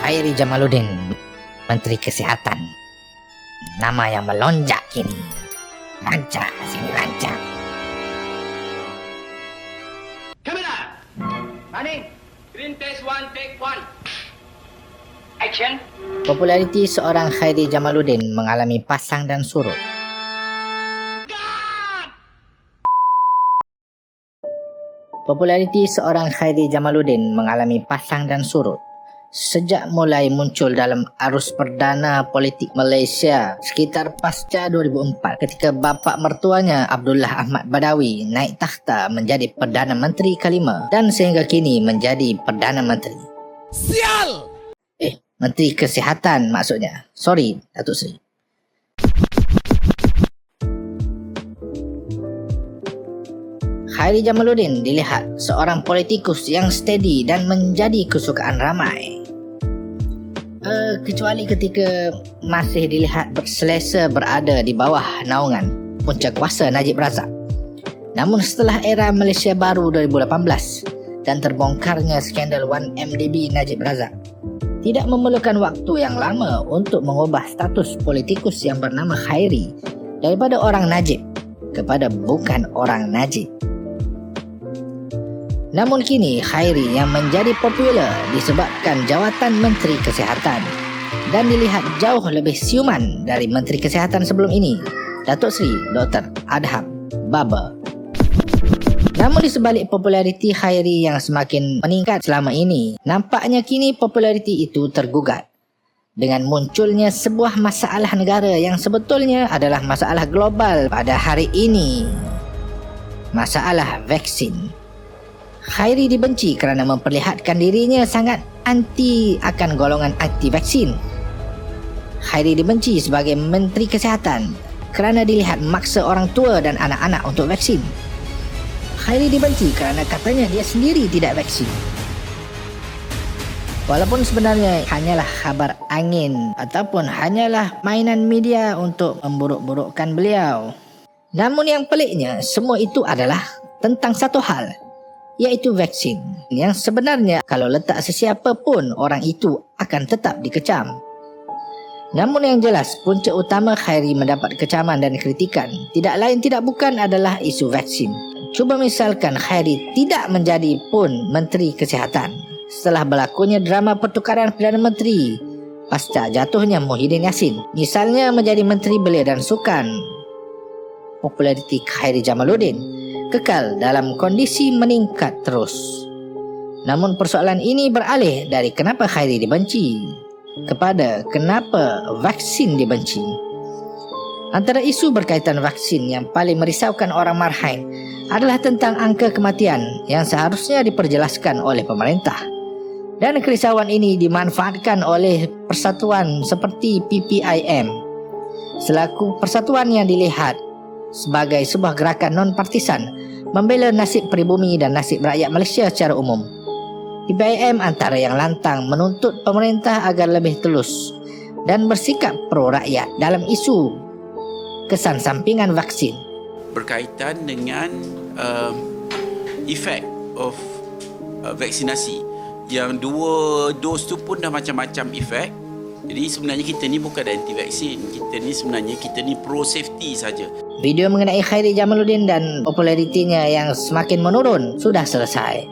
Khairi Jamaluddin, Menteri Kesihatan. Nama yang melonjak kini. Rancak sini rancak. Kamera! Running! Green test 1, take 1. Action! Populariti seorang Khairi Jamaluddin mengalami pasang dan surut. Populariti seorang Khairi Jamaluddin mengalami pasang dan surut sejak mulai muncul dalam arus perdana politik Malaysia sekitar pasca 2004 ketika bapa mertuanya Abdullah Ahmad Badawi naik takhta menjadi Perdana Menteri kelima dan sehingga kini menjadi Perdana Menteri. Sial! Menteri Kesihatan maksudnya. Sorry, Datuk Seri. Khairi Jamaluddin dilihat seorang politikus yang steady dan menjadi kesukaan ramai. Kecuali ketika masih dilihat selesa berada di bawah naungan punca kuasa Najib Razak. Namun setelah era Malaysia Baru 2018 dan terbongkarnya skandal 1MDB Najib Razak, tidak memerlukan waktu yang lama untuk mengubah status politikus yang bernama Khairi daripada orang Najib kepada bukan orang Najib. Namun kini Khairi yang menjadi popular disebabkan jawatan Menteri Kesihatan dan dilihat jauh lebih siuman dari Menteri Kesihatan sebelum ini, Datuk Seri Dr. Adham Baba. Namun di sebalik populariti Khairi yang semakin meningkat selama ini, nampaknya kini populariti itu tergugat dengan munculnya sebuah masalah negara yang sebetulnya adalah masalah global pada hari ini. Masalah vaksin. Khairi dibenci kerana memperlihatkan dirinya sangat anti akan golongan anti vaksin. Khairi dibenci sebagai Menteri Kesihatan kerana dilihat maksa orang tua dan anak-anak untuk vaksin. Khairi dibenci kerana katanya dia sendiri tidak vaksin. Walaupun sebenarnya hanyalah khabar angin ataupun hanyalah mainan media untuk memburuk-burukkan beliau. Namun yang peliknya, semua itu adalah tentang satu hal, iaitu vaksin, yang sebenarnya kalau letak sesiapa pun orang itu akan tetap dikecam. Namun yang jelas, punca utama Khairi mendapat kecaman dan kritikan tidak lain tidak bukan adalah isu vaksin. Cuba misalkan Khairi tidak menjadi pun Menteri Kesihatan setelah berlakunya drama pertukaran Perdana Menteri pasca jatuhnya Muhyiddin Yassin. Misalnya menjadi Menteri Belia dan Sukan, populariti Khairi Jamaluddin kekal dalam kondisi meningkat terus. Namun persoalan ini beralih dari kenapa Khairi dibenci kepada kenapa vaksin dibenci. Antara isu berkaitan vaksin yang paling merisaukan orang marhain adalah tentang angka kematian yang seharusnya diperjelaskan oleh pemerintah. Dan kerisauan ini dimanfaatkan oleh persatuan seperti PPIM selaku persatuan yang dilihat sebagai sebuah gerakan non-partisan membela nasib peribumi dan nasib rakyat Malaysia secara umum. PPIM antara yang lantang menuntut pemerintah agar lebih telus dan bersikap pro rakyat dalam isu kesan sampingan vaksin. Berkaitan dengan efek of vaksinasi, yang dua dos tu pun dah macam-macam efek. Jadi sebenarnya kita ni bukan anti vaksin, kita ni pro safety saja. Video mengenai Khairi Jamaluddin dan popularitinya yang semakin menurun sudah selesai.